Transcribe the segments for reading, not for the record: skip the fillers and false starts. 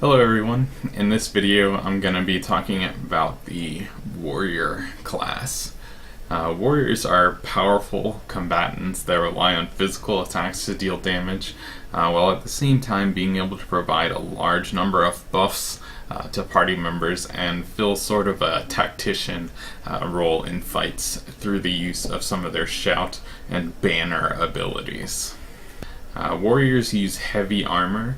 Hello everyone. In this video I'm going to be talking about the warrior class. Warriors are powerful combatants that rely on physical attacks to deal damage, while at the same time being able to provide a large number of buffs to party members and fill sort of a tactician role in fights through the use of some of their shout and banner abilities. Warriors use heavy armor,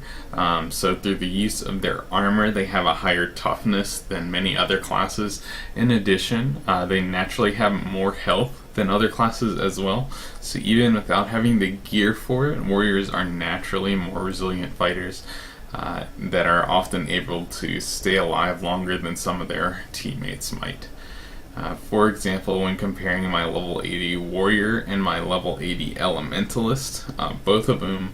so through the use of their armor they have a higher toughness than many other classes. In addition, they naturally have more health than other classes as well, so even without having the gear for it, warriors are naturally more resilient fighters that are often able to stay alive longer than some of their teammates might. For example, when comparing my level 80 warrior and my level 80 elementalist, both of whom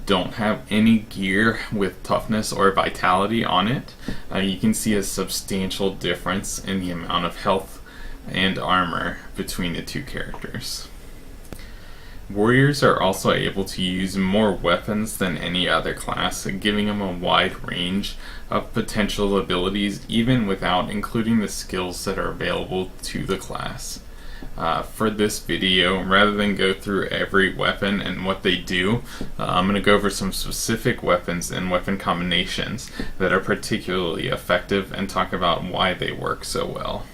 don't have any gear with toughness or vitality on it, you can see a substantial difference in the amount of health and armor between the two characters. Warriors are also able to use more weapons than any other class, giving them a wide range of potential abilities even without including the skills that are available to the class. For this video, rather than go through every weapon and what they do, I'm going to go over some specific weapons and weapon combinations that are particularly effective and talk about why they work so well.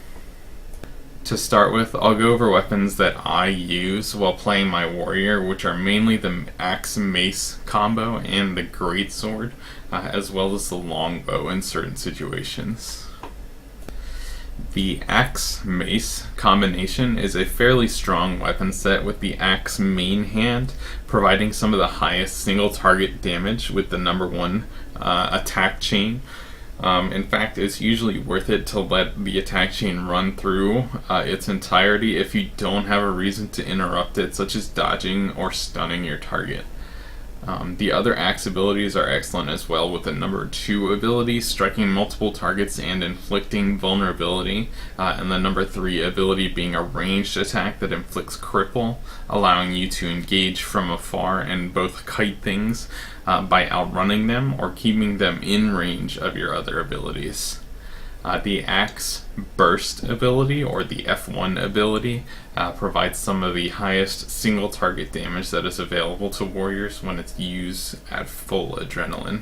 To start with, I'll go over weapons that I use while playing my warrior, which are mainly the axe-mace combo and the greatsword, as well as the longbow in certain situations. The axe-mace combination is a fairly strong weapon set, with the axe main hand providing some of the highest single target damage with the number 1 attack chain. In fact, it's usually worth it to let the attack chain run through its entirety if you don't have a reason to interrupt it, such as dodging or stunning your target. The other axe abilities are excellent as well, with the number 2 ability striking multiple targets and inflicting vulnerability, and the number 3 ability being a ranged attack that inflicts cripple, allowing you to engage from afar and both kite things by outrunning them or keeping them in range of your other abilities. The Axe Burst ability, or the F1 ability, provides some of the highest single target damage that is available to warriors when it's used at full adrenaline.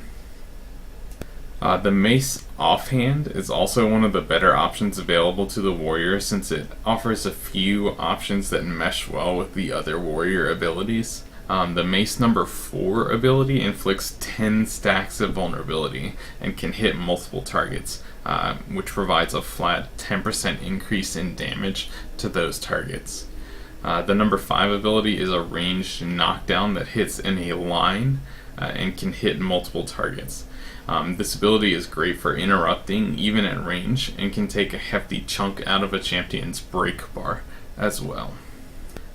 The Mace Offhand is also one of the better options available to the warrior, since it offers a few options that mesh well with the other warrior abilities. The Mace number 4 ability inflicts 10 stacks of vulnerability and can hit multiple targets, which provides a flat 10% increase in damage to those targets. The number 5 ability is a ranged knockdown that hits in a line and can hit multiple targets. This ability is great for interrupting even at range and can take a hefty chunk out of a champion's break bar as well.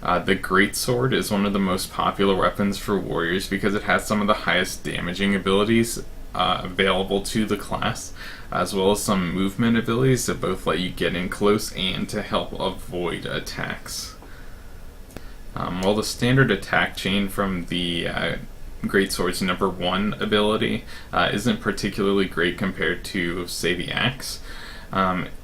The greatsword is one of the most popular weapons for warriors because it has some of the highest damaging abilities available to the class, as well as some movement abilities that both let you get in close and to help avoid attacks. While the standard attack chain from the greatsword's number 1 ability isn't particularly great compared to, say, the axe,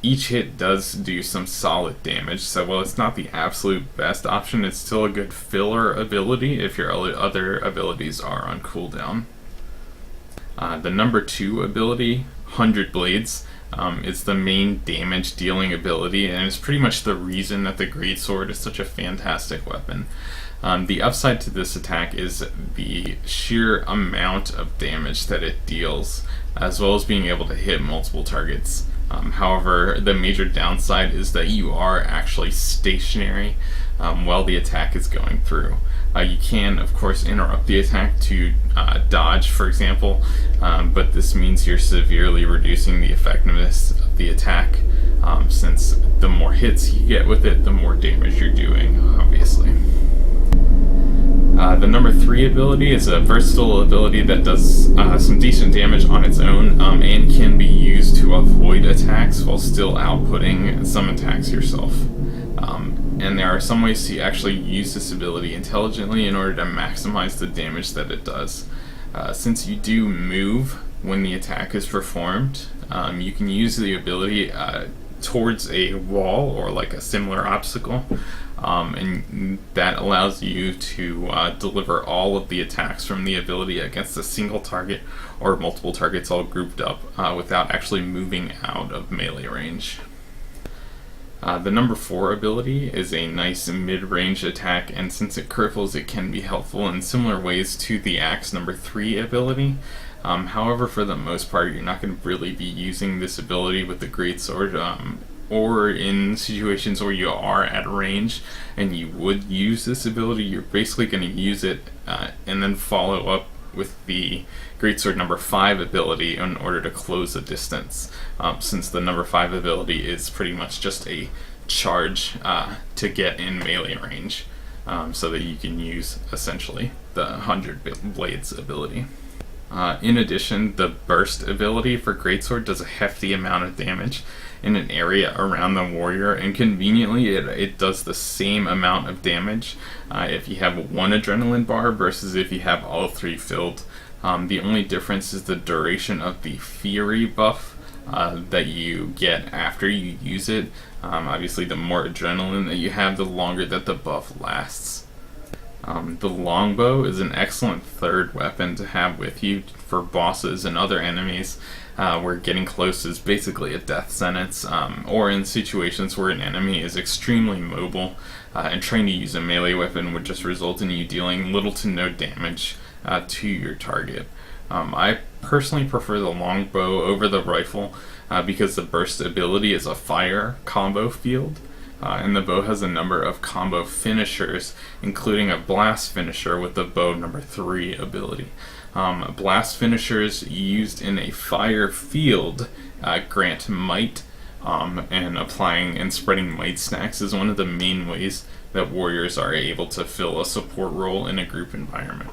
each hit does do some solid damage, so while it's not the absolute best option, it's still a good filler ability if your other abilities are on cooldown. The number 2 ability, 100 Blades, is the main damage dealing ability, and it's pretty much the reason that the greatsword is such a fantastic weapon. The upside to this attack is the sheer amount of damage that it deals, as well as being able to hit multiple targets. However, the major downside is that you are actually stationary while the attack is going through. You can, of course, interrupt the attack to dodge, for example, but this means you're severely reducing the effectiveness of the attack, since the more hits you get with it, the more damage you're doing, obviously. The number 3 ability is a versatile ability that does some decent damage on its own, and can be used to avoid attacks while still outputting some attacks yourself. And there are some ways to actually use this ability intelligently in order to maximize the damage that it does. Since you do move when the attack is performed, you can use the ability towards a wall or like a similar obstacle, and that allows you to deliver all of the attacks from the ability against a single target or multiple targets all grouped up without actually moving out of melee range. The number 4 ability is a nice mid-range attack, and since it cripples, it can be helpful in similar ways to the axe number 3 ability. However, for the most part, you're not going to really be using this ability with the greatsword, or in situations where you are at range and you would use this ability, you're basically going to use it and then follow up with the greatsword number 5 ability in order to close the distance, since the number 5 ability is pretty much just a charge to get in melee range, so that you can use essentially the 100 blades ability. In addition, the burst ability for greatsword does a hefty amount of damage in an area around the warrior, and conveniently it does the same amount of damage if you have 1 adrenaline bar versus if you have all 3 filled. The only difference is the duration of the fury buff that you get after you use it. Obviously, the more adrenaline that you have, the longer that the buff lasts. The longbow is an excellent third weapon to have with you for bosses and other enemies where getting close is basically a death sentence, or in situations where an enemy is extremely mobile and trying to use a melee weapon would just result in you dealing little to no damage to your target. I personally prefer the longbow over the rifle because the burst ability is a fire combo field. And the bow has a number of combo finishers, including a blast finisher with the bow number 3 ability. Blast finishers used in a fire field grant might, and applying and spreading might stacks is one of the main ways that warriors are able to fill a support role in a group environment.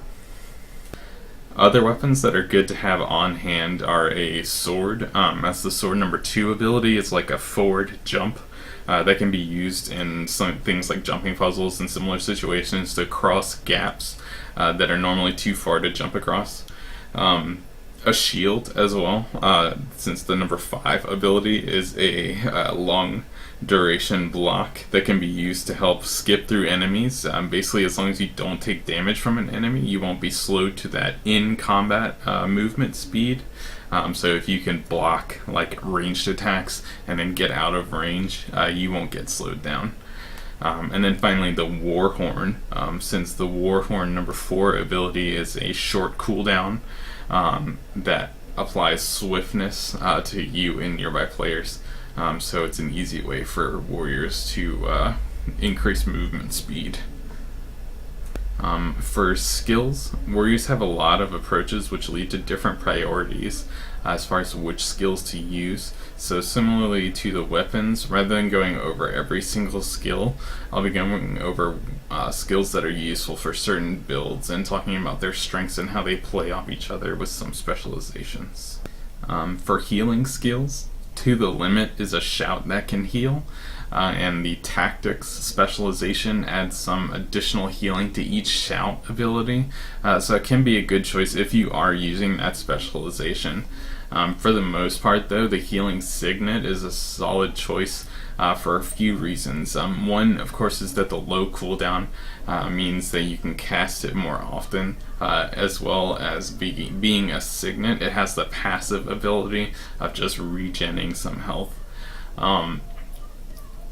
Other weapons that are good to have on hand are a sword. That's the sword number 2 ability. It's like a forward jump. That can be used in some things like jumping puzzles and similar situations to cross gaps that are normally too far to jump across. A shield as well, since the number 5 ability is a long duration block that can be used to help skip through enemies. Basically, as long as you don't take damage from an enemy, you won't be slowed to that in combat movement speed. So if you can block like ranged attacks and then get out of range, you won't get slowed down. And then finally the war horn, since the war horn number 4 ability is a short cooldown that applies swiftness to you and nearby players. So it's an easy way for warriors to increase movement speed. For skills, warriors have a lot of approaches which lead to different priorities as far as which skills to use. So similarly to the weapons, rather than going over every single skill, I'll be going over skills that are useful for certain builds and talking about their strengths and how they play off each other with some specializations. For healing skills, To the Limit is a shout that can heal. And the Tactics specialization adds some additional healing to each shout ability, so it can be a good choice if you are using that specialization. For the most part though, the Healing Signet is a solid choice for a few reasons. One, of course, is that the low cooldown means that you can cast it more often, as well as being a signet, it has the passive ability of just regenerating some health.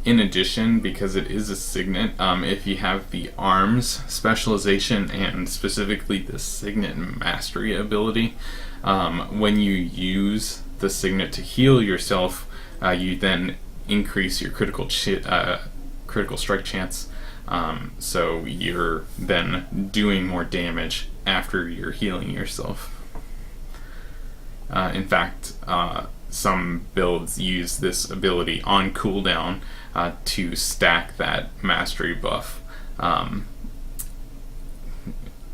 In addition, because it is a signet, if you have the arms specialization and specifically the signet mastery ability, when you use the signet to heal yourself, you then increase your critical strike chance, so you're then doing more damage after you're healing yourself. In fact, some builds use this ability on cooldown to stack that mastery buff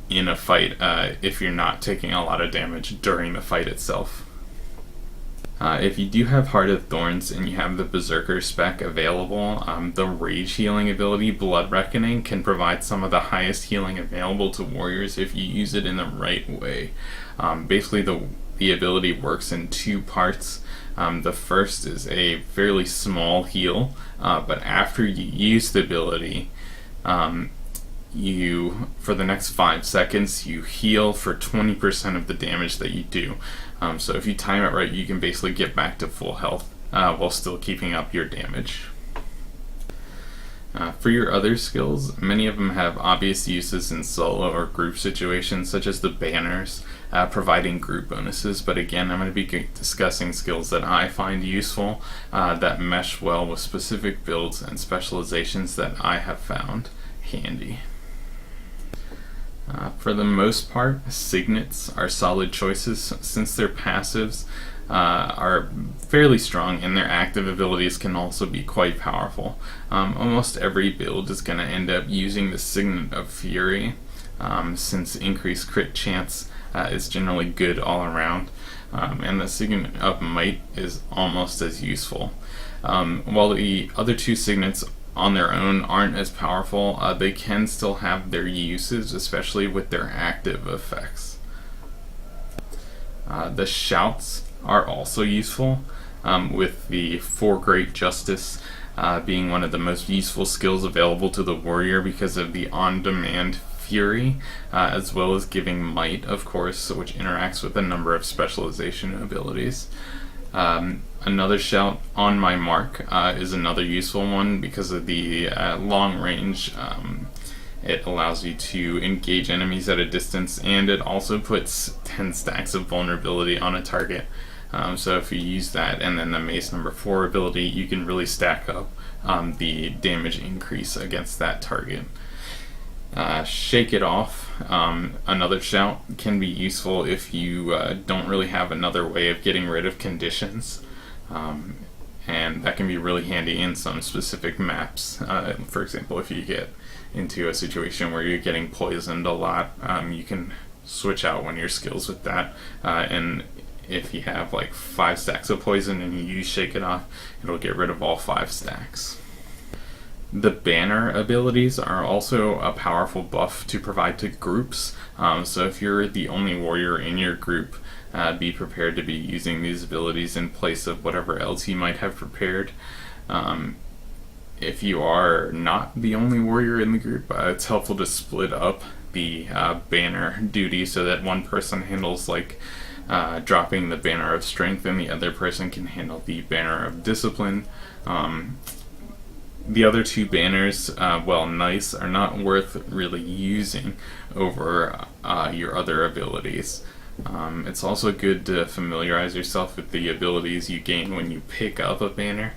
in a fight if you're not taking a lot of damage during the fight itself. If you do have Heart of Thorns and you have the Berserker spec available, the Rage healing ability, Blood Reckoning, can provide some of the highest healing available to warriors if you use it in the right way. Basically, the the ability works in two parts. The first is a fairly small heal, but after you use the ability, for the next 5 seconds, you heal for 20% of the damage that you do. So if you time it right, you can basically get back to full health while still keeping up your damage. For your other skills, many of them have obvious uses in solo or group situations, such as the banners, providing group bonuses. But again, I'm going to be discussing skills that I find useful, that mesh well with specific builds and specializations that I have found handy. For the most part, signets are solid choices since their passives are fairly strong and their active abilities can also be quite powerful. Almost every build is going to end up using the Signet of Fury, since increased crit chance is generally good all around, and the Signet of Might is almost as useful. While the other two signets on their own aren't as powerful, they can still have their uses, especially with their active effects. The shouts are also useful, with the For Great Justice being one of the most useful skills available to the warrior because of the on-demand fury, as well as giving might, of course, which interacts with a number of specialization abilities. Another shout, On My Mark, is another useful one because of the long range. It allows you to engage enemies at a distance, and it also puts 10 stacks of vulnerability on a target. So if you use that and then the Mace number 4 ability, you can really stack up the damage increase against that target. Shake It Off, another shout, can be useful if you don't really have another way of getting rid of conditions. And that can be really handy in some specific maps. For example, if you get into a situation where you're getting poisoned a lot, you can switch out one of your skills with that, and if you have like 5 stacks of poison and you use Shake It Off, it'll get rid of all 5 stacks. The banner abilities are also a powerful buff to provide to groups, so if you're the only warrior in your group, be prepared to be using these abilities in place of whatever else you might have prepared. If you are not the only warrior in the group, it's helpful to split up the banner duty so that one person handles like dropping the banner of strength and the other person can handle the banner of discipline. The other two banners, while nice, are not worth really using over your other abilities. It's also good to familiarize yourself with the abilities you gain when you pick up a banner,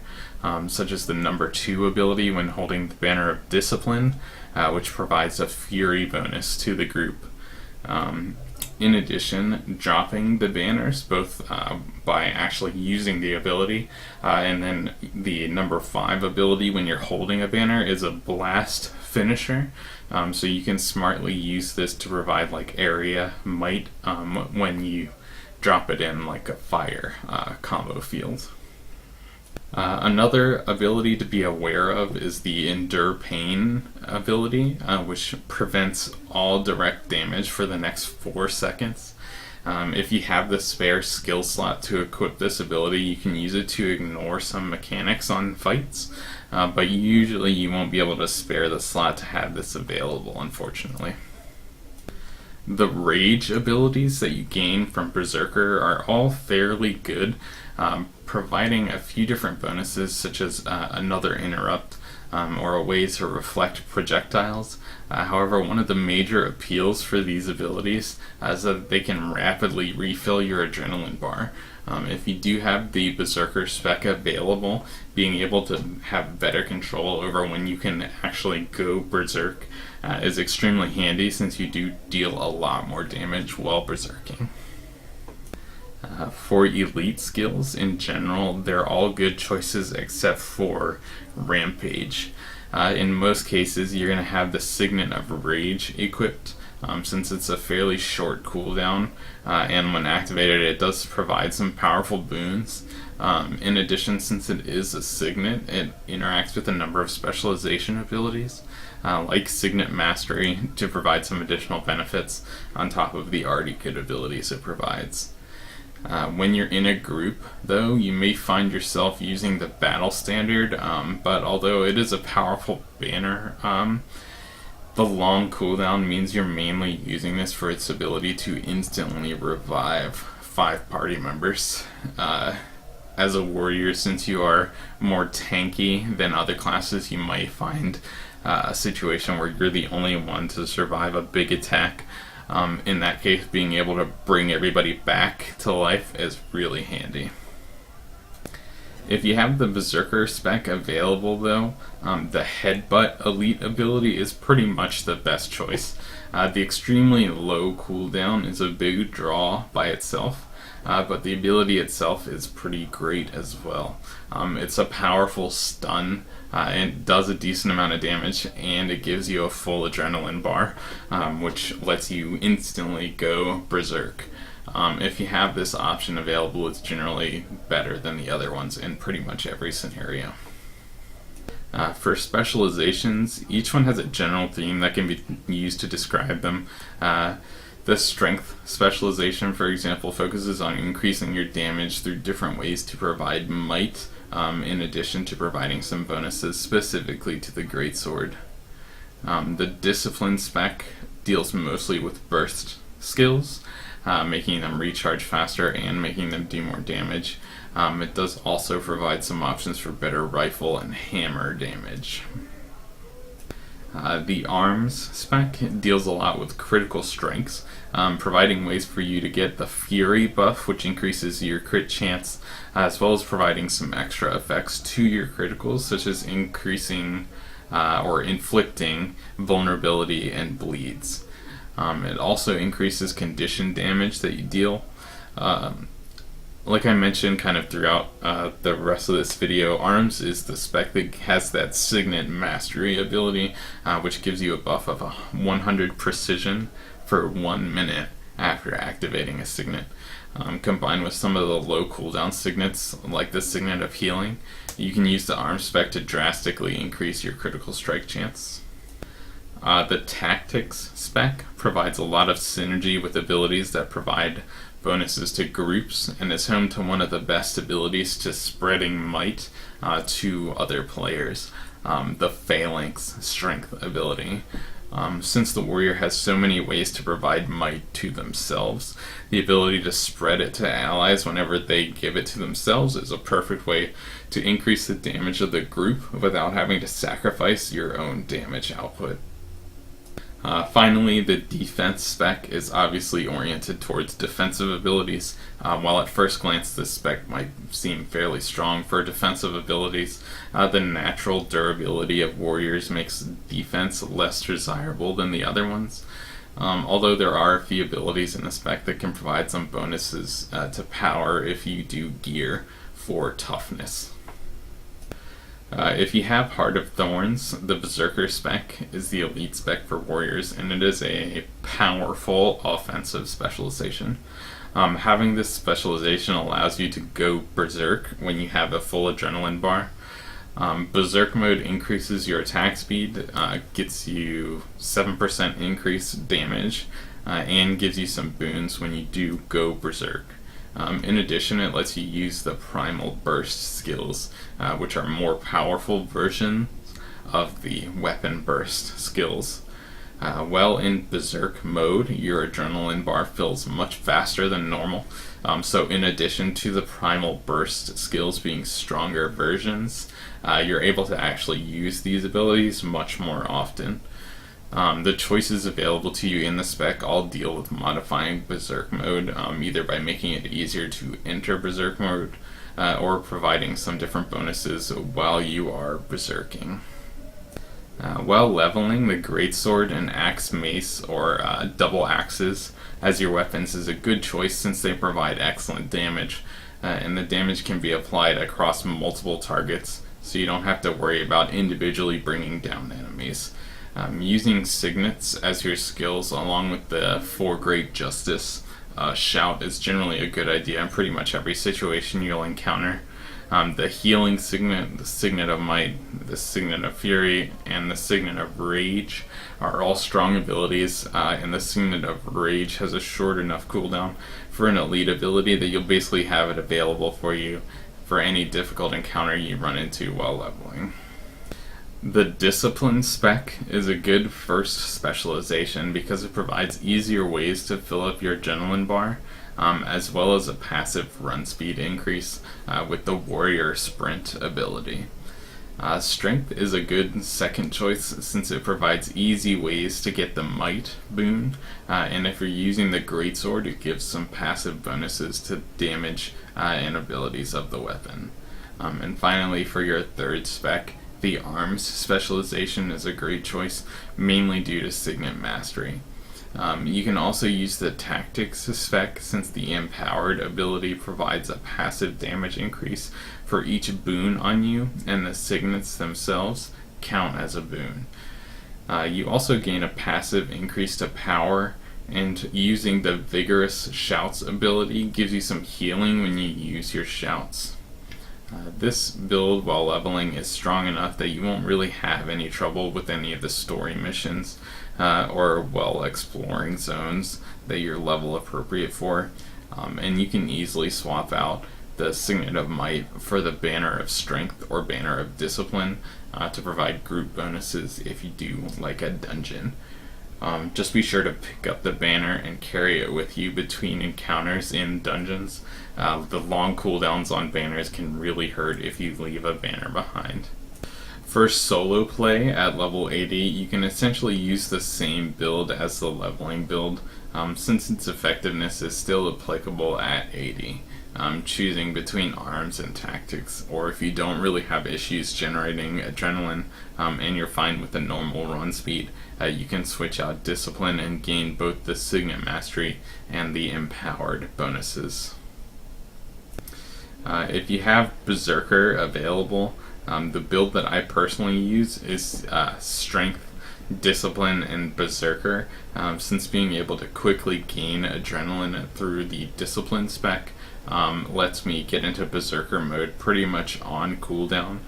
such as the number 2 ability when holding the banner of discipline, which provides a fury bonus to the group. In addition, dropping the banners, both by actually using the ability, and then the number 5 ability when you're holding a banner is a blast finisher, so you can smartly use this to provide like area might when you drop it in like a fire combo field. Another ability to be aware of is the Endure Pain ability, which prevents all direct damage for the next 4 seconds. If you have the spare skill slot to equip this ability, you can use it to ignore some mechanics on fights, but usually you won't be able to spare the slot to have this available, unfortunately. The rage abilities that you gain from Berserker are all fairly good, providing a few different bonuses such as another interrupt or a way to reflect projectiles. However, one of the major appeals for these abilities is that they can rapidly refill your adrenaline bar. If you do have the Berserker spec available, being able to have better control over when you can actually go berserk is extremely handy, since you do deal a lot more damage while berserking. For elite skills in general, they're all good choices except for Rampage. In most cases, you're going to have the Signet of Rage equipped, since it's a fairly short cooldown, and when activated it does provide some powerful boons. In addition, since it is a Signet, it interacts with a number of specialization abilities, like Signet Mastery, to provide some additional benefits on top of the already good abilities it provides. When you're in a group, though, you may find yourself using the battle standard, but although it is a powerful banner, the long cooldown means you're mainly using this for its ability to instantly revive 5 party members. As a warrior, since you are more tanky than other classes, you might find a situation where you're the only one to survive a big attack. In that case, being able to bring everybody back to life is really handy. If you have the berserker spec available, though, the headbutt elite ability is pretty much the best choice. The extremely low cooldown is a big draw by itself, but the ability itself is pretty great as well. It's a powerful stun, and does a decent amount of damage, and it gives you a full adrenaline bar, which lets you instantly go berserk. If you have this option available, it's generally better than the other ones in pretty much every scenario. For specializations, each one has a general theme that can be used to describe them. The strength specialization, for example, focuses on increasing your damage through different ways to provide might, in addition to providing some bonuses specifically to the greatsword. The discipline spec deals mostly with burst skills, making them recharge faster and making them do more damage. It does also provide some options for better rifle and hammer damage. The arms spec deals a lot with critical strengths, providing ways for you to get the fury buff, which increases your crit chance, as well as providing some extra effects to your criticals, such as increasing or inflicting vulnerability and bleeds. It also increases condition damage that you deal. Like I mentioned kind of throughout the rest of this video, arms is the spec that has that signet mastery ability, which gives you a buff of 100 precision for 1 minute after activating a signet. Combined with some of the low cooldown signets, like the signet of healing, you can use the arms spec to drastically increase your critical strike chance. The tactics spec provides a lot of synergy with abilities that provide bonuses to groups, and is home to one of the best abilities to spreading might to other players, the phalanx strength ability. Since the warrior has so many ways to provide might to themselves, the ability to spread it to allies whenever they give it to themselves is a perfect way to increase the damage of the group without having to sacrifice your own damage output. Finally, the defense spec is obviously oriented towards defensive abilities. While at first glance this spec might seem fairly strong for defensive abilities, the natural durability of warriors makes defense less desirable than the other ones. Although there are a few abilities in the spec that can provide some bonuses to power if you do gear for toughness. If you have Heart of Thorns, the Berserker spec is the elite spec for warriors, and it is a powerful offensive specialization. Having this specialization allows you to go berserk when you have a full adrenaline bar. Berserk mode increases your attack speed, gets you 7% increased damage, and gives you some boons when you do go berserk. In addition, it lets you use the primal burst skills, which are more powerful versions of the weapon burst skills. While in berserk mode, your adrenaline bar fills much faster than normal, so in addition to the primal burst skills being stronger versions, you're able to actually use these abilities much more often. The choices available to you in the spec all deal with modifying berserk mode, either by making it easier to enter berserk mode, or providing some different bonuses while you are berserking. While leveling, the greatsword and axe mace, or double axes, as your weapons is a good choice since they provide excellent damage, and the damage can be applied across multiple targets, so you don't have to worry about individually bringing down enemies. Using signets as your skills, along with the 4 Great Justice, a shout is generally a good idea in pretty much every situation you'll encounter. The healing signet, the signet of might, the signet of fury, and the signet of rage are all strong abilities, and the signet of rage has a short enough cooldown for an elite ability that you'll basically have it available for you for any difficult encounter you run into while leveling. The discipline spec is a good first specialization because it provides easier ways to fill up your adrenaline bar, as well as a passive run speed increase with the warrior sprint ability. Strength is a good second choice since it provides easy ways to get the might boon, and if you're using the greatsword, it gives some passive bonuses to damage and abilities of the weapon. And finally, for your third spec, the arms specialization is a great choice, mainly due to signet mastery. You can also use the tactics spec since the empowered ability provides a passive damage increase for each boon on you, and the signets themselves count as a boon. You also gain a passive increase to power, and using the vigorous shouts ability gives you some healing when you use your shouts. This build while leveling is strong enough that you won't really have any trouble with any of the story missions or while exploring zones that you're level appropriate for, and you can easily swap out the signet of might for the banner of strength or banner of discipline to provide group bonuses if you do like a dungeon. Just be sure to pick up the banner and carry it with you between encounters in dungeons. The long cooldowns on banners can really hurt if you leave a banner behind. For solo play at level 80, you can essentially use the same build as the leveling build, since its effectiveness is still applicable at 80. Choosing between arms and tactics, or if you don't really have issues generating adrenaline and you're fine with the normal run speed, you can switch out discipline and gain both the signet mastery and the empowered bonuses. If you have berserker available, the build that I personally use is strength, discipline, and berserker, since being able to quickly gain adrenaline through the discipline spec lets me get into berserker mode pretty much on cooldown,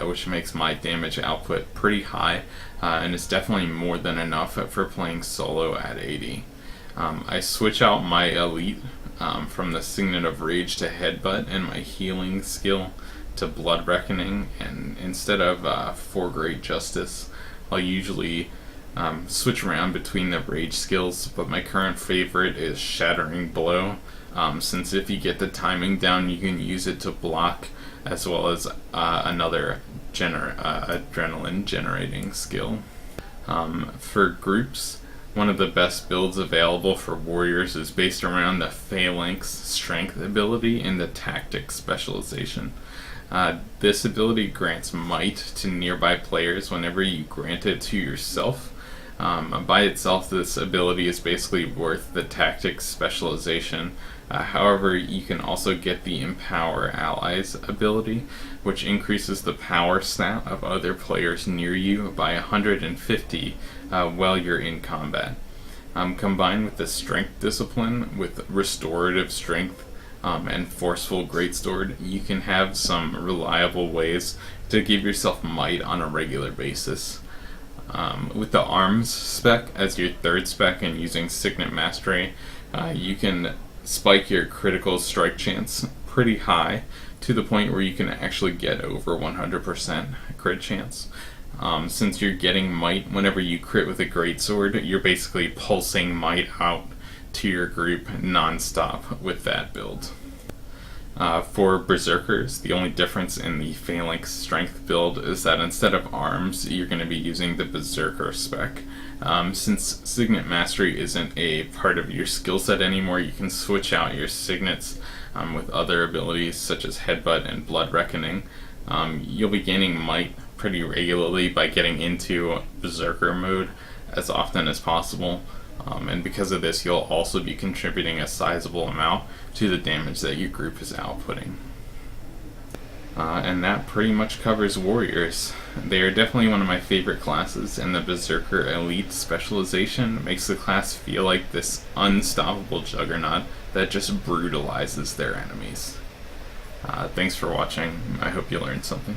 which makes my damage output pretty high, and it's definitely more than enough for playing solo at 80. I switch out my elite from the signet of rage to headbutt and my healing skill to blood reckoning, and instead of for great justice, I'll usually switch around between the rage skills, but my current favorite is shattering blow, since if you get the timing down you can use it to block as well as another adrenaline generating skill. For groups, one of the best builds available for warriors is based around the phalanx strength ability and the tactics specialization. This ability grants might to nearby players whenever you grant it to yourself. By itself, this ability is basically worth the tactics specialization. However, you can also get the Empower Allies ability, which increases the power stat of other players near you by 150 while you're in combat. Combined with the Strength Discipline with Restorative Strength and Forceful Greatsword, you can have some reliable ways to give yourself might on a regular basis. With the Arms spec as your third spec and using Signet Mastery, you can spike your critical strike chance pretty high to the point where you can actually get over 100% crit chance. Since you're getting might whenever you crit with a greatsword, you're basically pulsing might out to your group non-stop with that build. For berserkers, the only difference in the phalanx strength build is that instead of arms, you're going to be using the berserker spec. Since signet mastery isn't a part of your skill set anymore, you can switch out your signets with other abilities such as headbutt and blood reckoning. You'll be gaining might pretty regularly by getting into berserker mode as often as possible. And because of this, you'll also be contributing a sizable amount to the damage that your group is outputting. And that pretty much covers warriors. They are definitely one of my favorite classes, and the Berserker Elite specialization makes the class feel like this unstoppable juggernaut that just brutalizes their enemies. Thanks for watching. I hope you learned something.